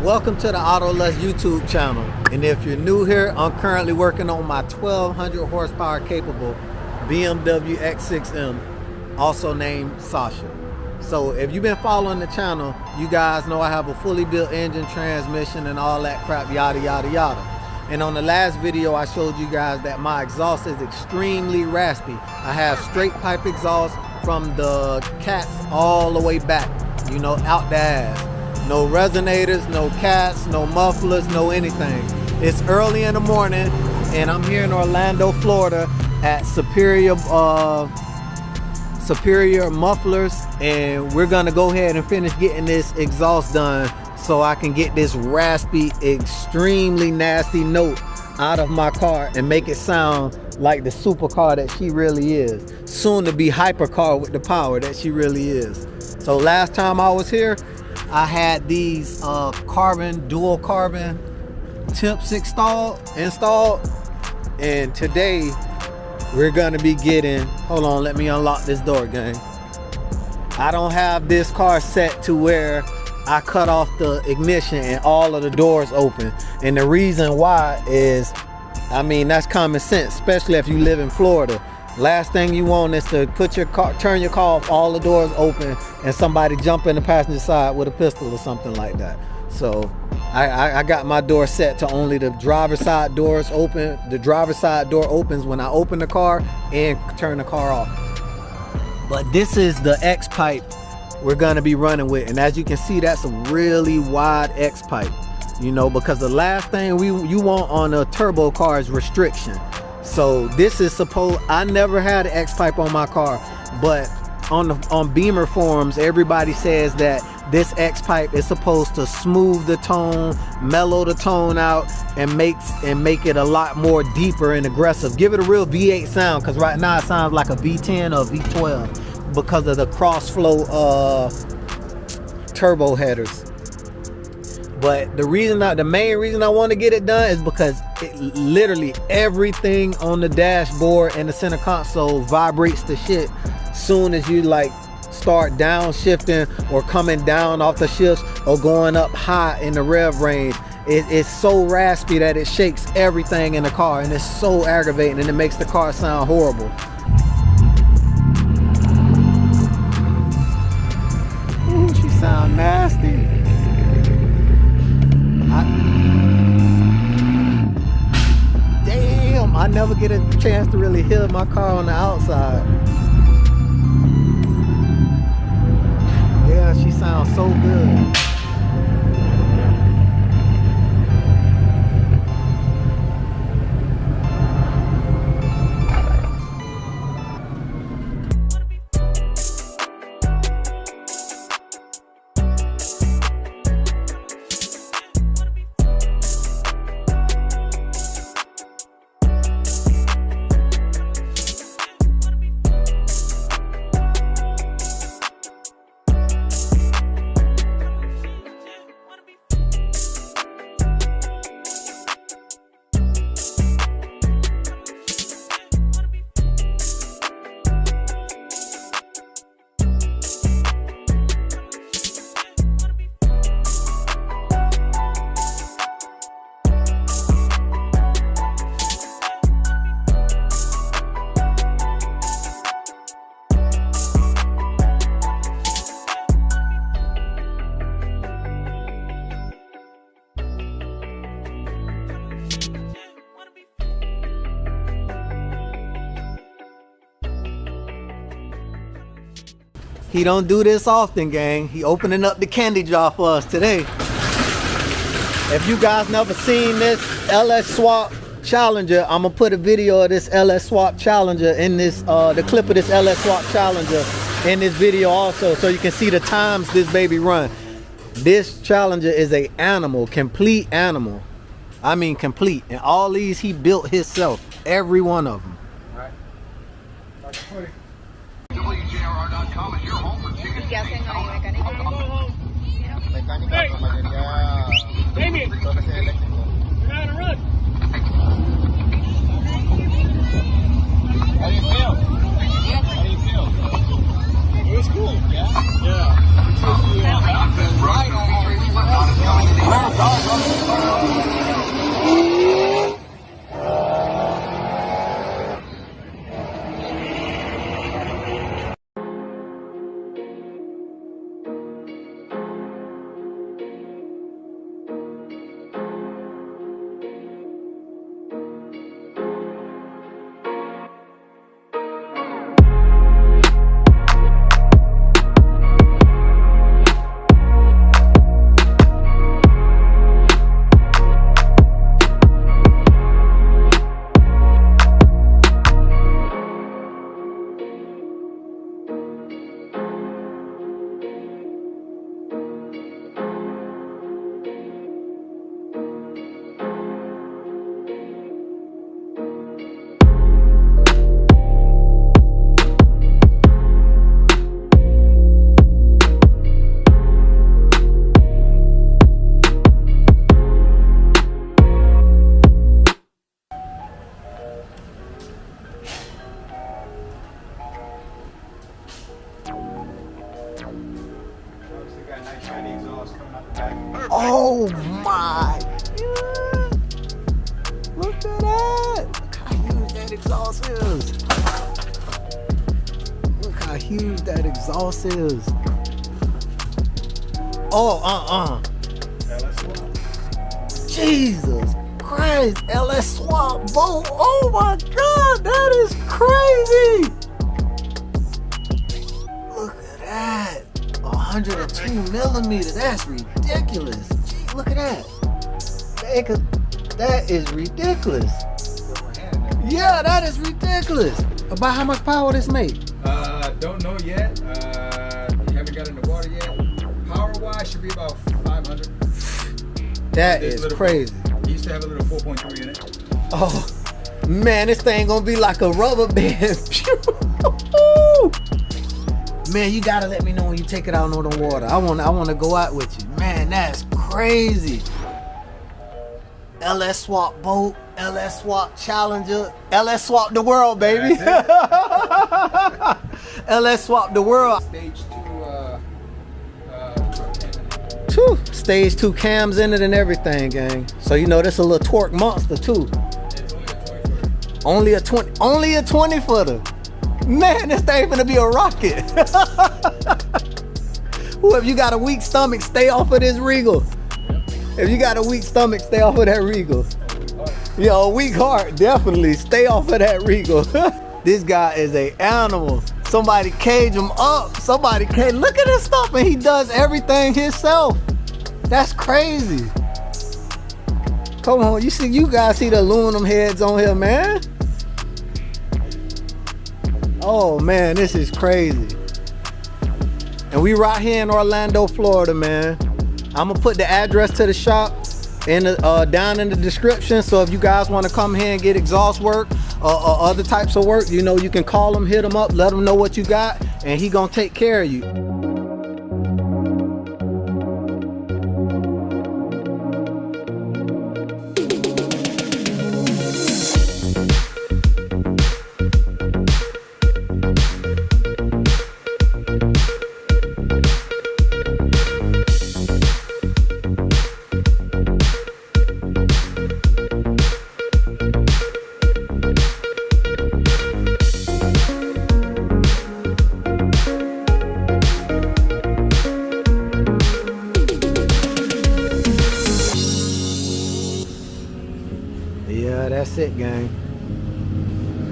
Welcome to the Autolust YouTube channel, and if you're new here, I'm currently working on my 1200 horsepower capable BMW X6M, also named Sasha. So if you've been following the channel, you guys know I have a fully built engine, transmission, and all that crap, yada yada yada. And on the last video I showed you guys that my exhaust is extremely raspy. I have straight pipe exhaust from the cats all the way back, you know, out the ass. No resonators, no cats, no mufflers, no anything. It's early in the morning and I'm here in Orlando, Florida at Superior Mufflers, and we're gonna go ahead and finish getting this exhaust done so I can get this raspy, extremely nasty note out of my car and make it sound like the supercar that she really is. Soon to be hypercar with the power that she really is. So last time I was here, I had these dual carbon tips installed, and today we're gonna be getting, hold on, let me unlock this door, gang. I don't have this car set to where I cut off the ignition and all of the doors open, and the reason why is, I mean, that's common sense, especially if you live in Florida. Last thing you want is to put your car, turn your car off, all the doors open, and somebody jump in the passenger side with a pistol or something like that. So I got my door set to only the driver's side doors open. The driver's side door opens when I open the car and turn the car off. But this is the X pipe we're gonna be running with, and as you can see, that's a really wide X pipe. You know, because the last thing you want on a turbo car is restriction. So this is supposed, I never had an X pipe on my car, but on Beamer forums, everybody says that this X pipe is supposed to smooth the tone, mellow the tone out, and make it a lot more deeper and aggressive. Give it a real V8 sound, because right now it sounds like a V10 or V12 because of the cross flow turbo headers. But the main reason I want to get it done is because literally everything on the dashboard and the center console vibrates to shit soon as you like start downshifting or coming down off the shifts or going up high in the rev range. It's so raspy that it shakes everything in the car, and it's so aggravating, and it makes the car sound horrible. Ooh, she sound nasty. Damn, I never get a chance to really hear my car on the outside. Yeah, she sounds so good. He don't do this often, gang. He opening up the candy jar for us today. If you guys never seen this LS Swap Challenger, I'm gonna put a video of this LS Swap Challenger in this, the clip of this LS Swap Challenger in this video also, so you can see the times this baby run. This Challenger is a animal, complete animal. I mean complete, and all these he built himself, every one of them. All right. WJRR.com is your home for tickets. Hey! Damien! You're not on a run! How do you feel? How do you feel? It was cool. Yeah? Yeah. Right on. got nice shiny exhaust coming out the back. Oh my! Yeah. Look at that! Look how huge that exhaust is. Look how huge that exhaust is. Oh, LS swap. Jesus Christ! LS swap bolt. Oh my God, that is crazy! Look at that. 102 millimeters. That's ridiculous. Gee, look at that. That is ridiculous. Yeah, that is ridiculous. About how much power this make? Don't know yet. Haven't got in the water yet. Power wise should be about 500. That is crazy. He used to have a little 4.3 in it. Oh man, this thing gonna be like a rubber band. Man, you gotta let me know when you take it out on the water. I wanna go out with you. Man, that's crazy. LS swap boat, LS swap challenger, LS swap the world, baby. LS swap the world. Stage 2 Stage 2 cams in it and everything, gang. So you know this a little torque monster too. It's only a 20 footer. Only a 20 footer. Man, this thing finna be a rocket. Well, if you got a weak stomach, stay off of this Regal. If you got a weak stomach, stay off of that Regal. Yeah, a weak heart, definitely stay off of that Regal. This guy is a animal. Somebody cage him up. Somebody cage. Look at this stuff, and he does everything himself. That's crazy. Come on, you guys see the aluminum heads on here, man? Oh man, this is crazy. And we right here in Orlando, Florida, man. I'm gonna put the address to the shop in the, down in the description. So if you guys want to come here and get exhaust work or other types of work, you know, you can call him, hit him up, let him know what you got, and he gonna take care of you. Yeah, that's it, gang.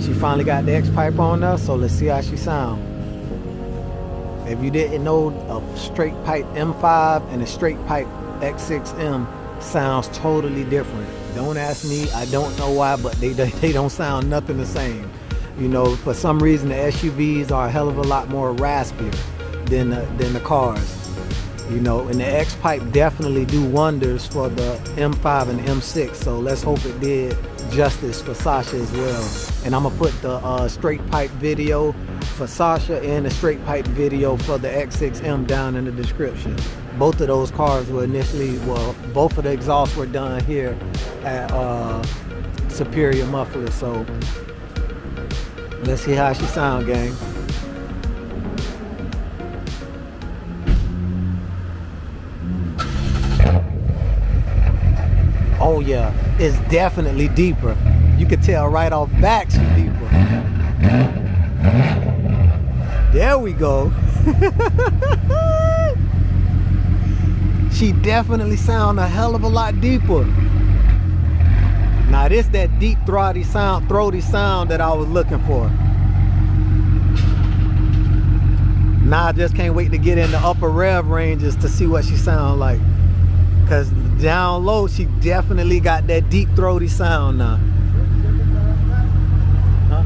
She finally got the X pipe on us, so let's see how she sound. If you didn't know, a straight pipe M5 and a straight pipe X6M sounds totally different. Don't ask me, I don't know why, but they don't sound nothing the same. You know, for some reason the SUVs are a hell of a lot more raspier than the cars. You know, and the X pipe definitely do wonders for the M5 and M6. So let's hope it did justice for Sasha as well. And I'm gonna put the straight pipe video for Sasha and the straight pipe video for the X6M down in the description. Both of those cars were initially, well, both of the exhausts were done here at Superior Muffler. So let's see how she sound, gang. Oh yeah, it's definitely deeper. You could tell right off back she's deeper. There we go. She definitely sound a hell of a lot deeper. Now this that deep throaty sound that I was looking for. Now I just can't wait to get in the upper rev ranges to see what she sound like. Cause down low, she definitely got that deep throaty sound now. Huh?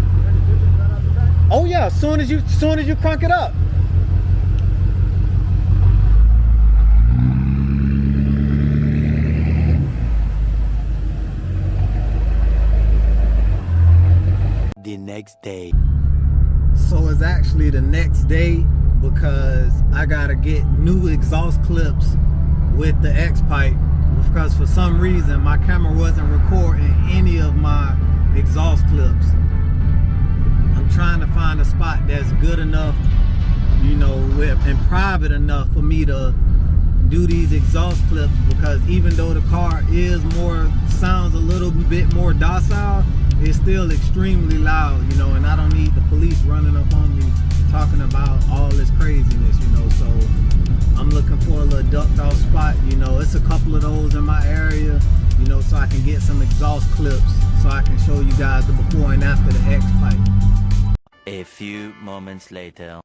Oh yeah, as soon as you crank it up. The next day. So it's actually the next day because I gotta get new exhaust clips with the X pipe, because for some reason my camera wasn't recording any of my exhaust clips. I'm trying to find a spot that's good enough, you know, and private enough for me to do these exhaust clips, because even though the car sounds a little bit more docile, it's still extremely loud, you know, and I don't need the police running up on me talking about all this craziness, you know. So I'm looking for a little ducked off spot, you know. It's a couple of those in my area, you know, so I can get some exhaust clips so I can show you guys the before and after the X-Pipe. A few moments later.